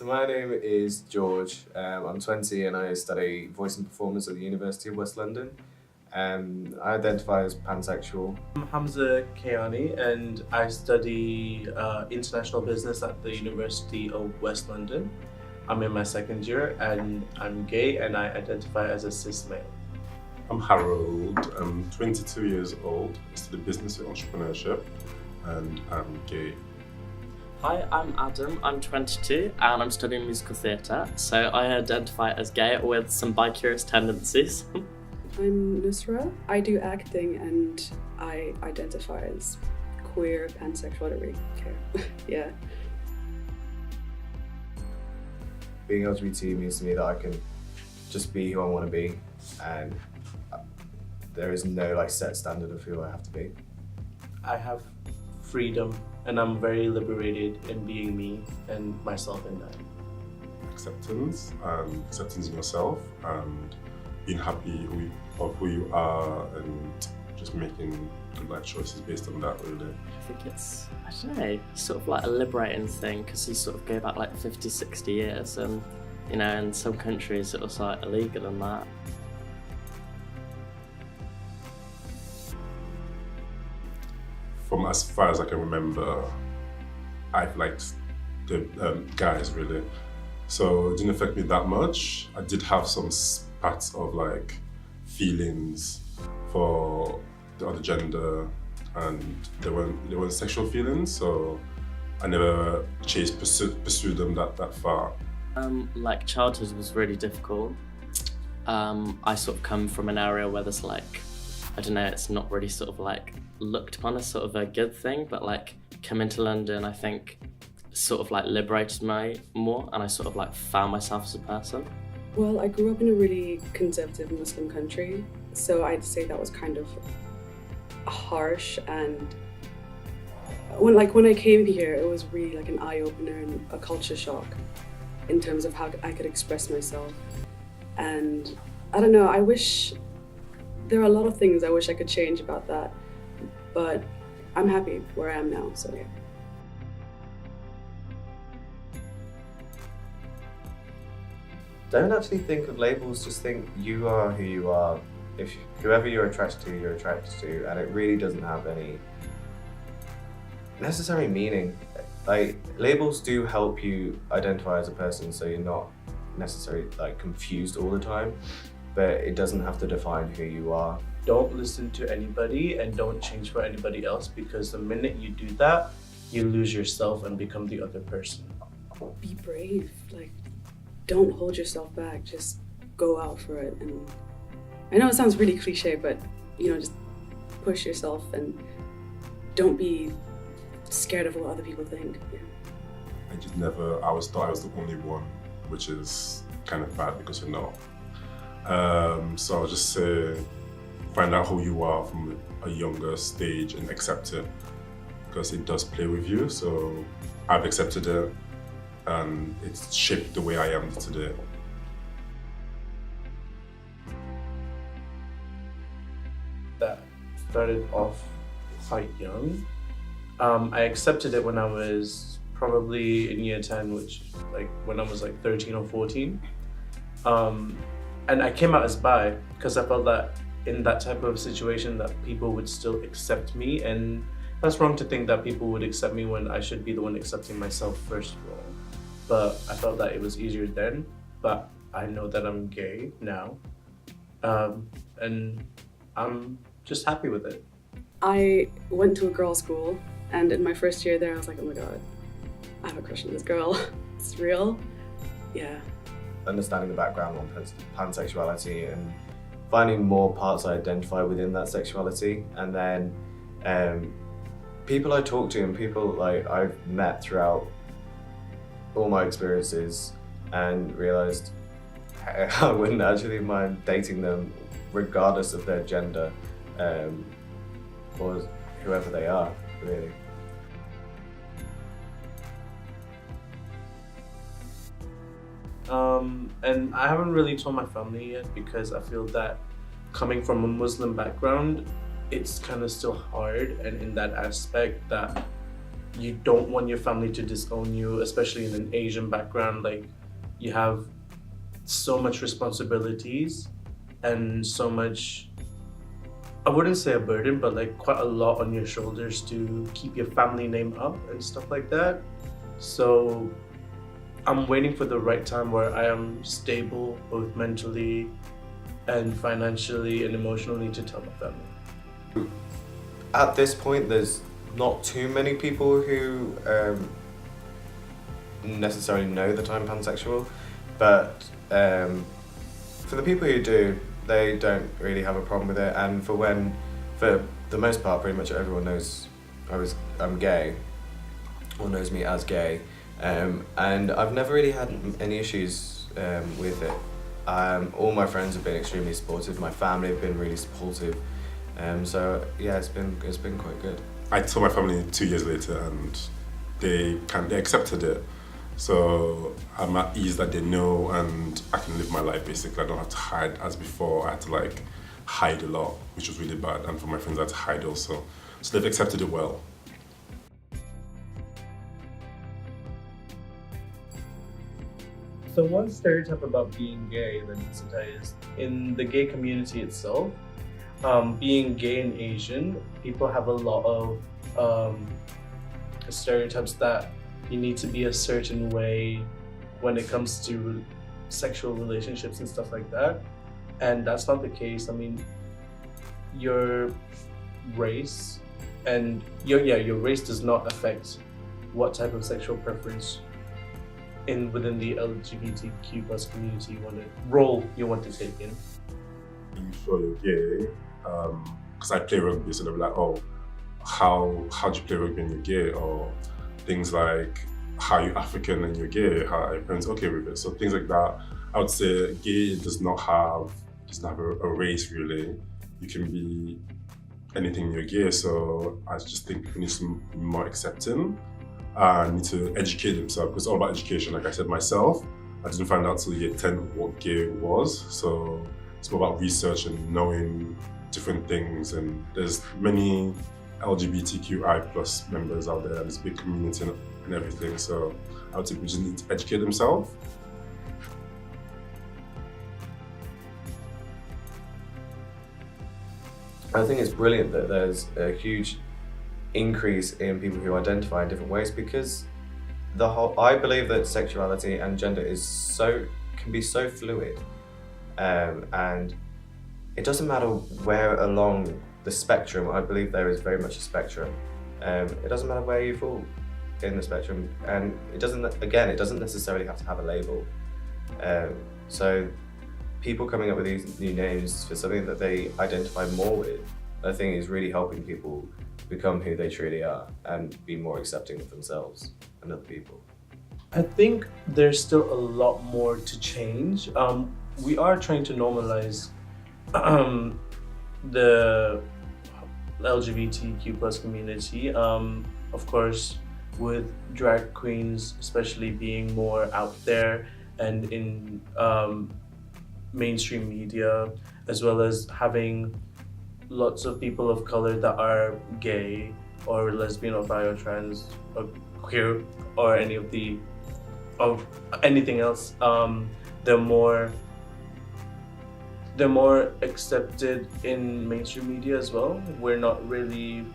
So my name is George. I'm 20 and I study voice and performance at the University of West London. I identify as pansexual. I'm Hamza Kayani and I study international business at the University of West London. I'm in my second year and I'm gay and I identify as a cis male. I'm Harold, I'm 22 years old, I study business and entrepreneurship, and I'm gay. Hi, I'm Adam, I'm 22 and I'm studying musical theatre, so I identify as gay with some bi-curious tendencies. I'm Nusra, I do acting and I identify as queer, pansexual, I don't really care. Yeah. Being LGBT means to me that I can just be who I want to be, and there is no set standard of who I have to be. I have freedom and I'm very liberated in being me and myself in that. Acceptance in yourself and being happy of who you are and just making the right choices based on that, really. I think it's, I don't know, sort of like a liberating thing because you sort of go back 50, 60 years and, in some countries it was illegal and that. From as far as I can remember, I've liked the guys, really. So it didn't affect me that much. I did have some spats of feelings for the other gender, and they weren't sexual feelings, so I never pursued them that far. Childhood was really difficult. I sort of come from an area where there's I don't know, it's not really looked upon as sort of a good thing, but coming to London, I think sort of liberated me more, and I sort of found myself as a person. Well, I grew up in a really conservative Muslim country, so I'd say that was kind of harsh, and when I came here, it was really an eye-opener and a culture shock in terms of how I could express myself. And I don't know, there are a lot of things I wish I could change about that, but I'm happy where I am now, so yeah. Don't actually think of labels, just think you are who you are. If whoever you're attracted to, you're attracted to, and it really doesn't have any necessary meaning. Labels do help you identify as a person, so you're not necessarily confused all the time, but it doesn't have to define who you are. Don't listen to anybody and don't change for anybody else, because the minute you do that, you lose yourself and become the other person. Be brave, don't hold yourself back, just go out for it. And I know it sounds really cliche, but just push yourself and don't be scared of what other people think. Yeah. I always thought I was the only one, which is kind of bad because you're not. So I'll just say, find out who you are from a younger stage and accept it, because it does play with you. So I've accepted it and it's shaped the way I am today. That started off quite young. I accepted it when I was probably in year 10, which when I was 13 or 14. And I came out as bi because I felt that in that type of situation that people would still accept me, and that's wrong to think that people would accept me when I should be the one accepting myself first of all. But I felt that it was easier then, but I know that I'm gay now, and I'm just happy with it. I went to a girls' school, and in my first year there I was like, oh my god, I have a crush on this girl. It's real. Yeah. Understanding the background on pansexuality and finding more parts I identify within that sexuality, and then people I talk to and people I've met throughout all my experiences, and realised I wouldn't actually mind dating them regardless of their gender or whoever they are, really. And I haven't really told my family yet, because I feel that coming from a Muslim background, it's kind of still hard, and in that aspect that you don't want your family to disown you, especially in an Asian background. Like, you have so much responsibilities and so much, I wouldn't say a burden, but like quite a lot on your shoulders to keep your family name up and stuff like that. So I'm waiting for the right time where I am stable, both mentally and financially and emotionally, to tell my family. At this point, there's not too many people who necessarily know that I'm pansexual, but for the people who do, they don't really have a problem with it. And for the most part, pretty much everyone knows I'm gay, or knows me as gay, and I've never really had any issues with it. All my friends have been extremely supportive. My family have been really supportive. So yeah, it's been quite good. I told my family 2 years later, and they accepted it. So I'm at ease that they know, and I can live my life basically. I don't have to hide as before. I had to like hide a lot, which was really bad. And for my friends, I had to hide also. So they've accepted it well. So one stereotype about being gay, Lanisita, is in the gay community itself. Being gay and Asian, people have a lot of stereotypes that you need to be a certain way when it comes to sexual relationships and stuff like that. And that's not the case. I mean, your race and your race does not affect what type of sexual preference within the LGBTQ plus community role you want to take in. You sure you're gay? Because I play rugby, so they'll be like, oh, how do you play rugby and you're gay? Or things like, how are you African and you're gay? How are your parents okay with it? So things like that. I would say gay doesn't have a race really. You can be anything you're gay. So I just think people need to be more accepting and need to educate themselves, because it's all about education. Like I said myself, I didn't find out till year 10 what gay was. So it's more about research and knowing different things. And there's many LGBTQI plus members out there. There's a big community and everything. So I would say people just need to educate themselves. I think it's brilliant that there's a huge increase in people who identify in different ways, because I believe that sexuality and gender can be so fluid, and it doesn't matter where along the spectrum. I believe there is very much a spectrum. It doesn't matter where you fall in the spectrum, and it doesn't necessarily have to have a label. So people coming up with these new names for something that they identify more with, I think is really helping people become who they truly are and be more accepting of themselves and other people. I think there's still a lot more to change. We are trying to normalize the LGBTQ plus community. Of course, with drag queens especially being more out there and in mainstream media, as well as having lots of people of color that are gay or lesbian or bi or trans or queer or anything else. They're more accepted in mainstream media as well. We're not really,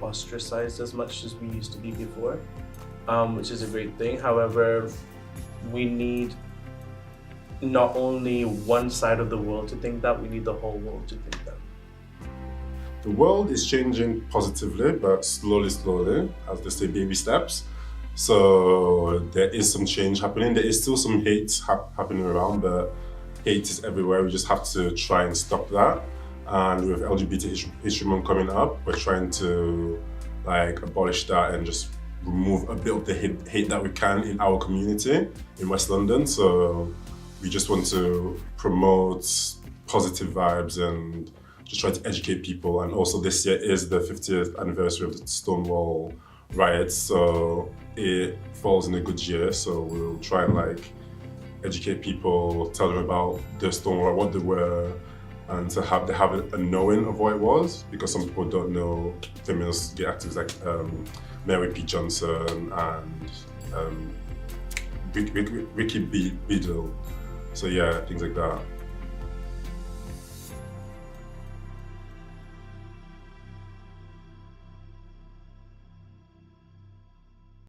ostracized as much as we used to be before, which is a great thing. However, we need not only one side of the world to think that, we need the whole world to think that. The world is changing positively, but slowly, as they say, baby steps. So there is some change happening. There is still some hate happening around, but hate is everywhere. We just have to try and stop that. And with LGBT History Month coming up, we're trying to abolish that and just remove a bit of the hate that we can in our community in West London. So we just want to promote positive vibes and just try to educate people. And also this year is the 50th anniversary of the Stonewall riots, so it falls in a good year. So we'll try and educate people, tell them about the Stonewall, what they were, and to have a knowing of what it was, because some people don't know feminist gay activists like Mary P. Johnson and Ricky Beadle. So yeah, things like that.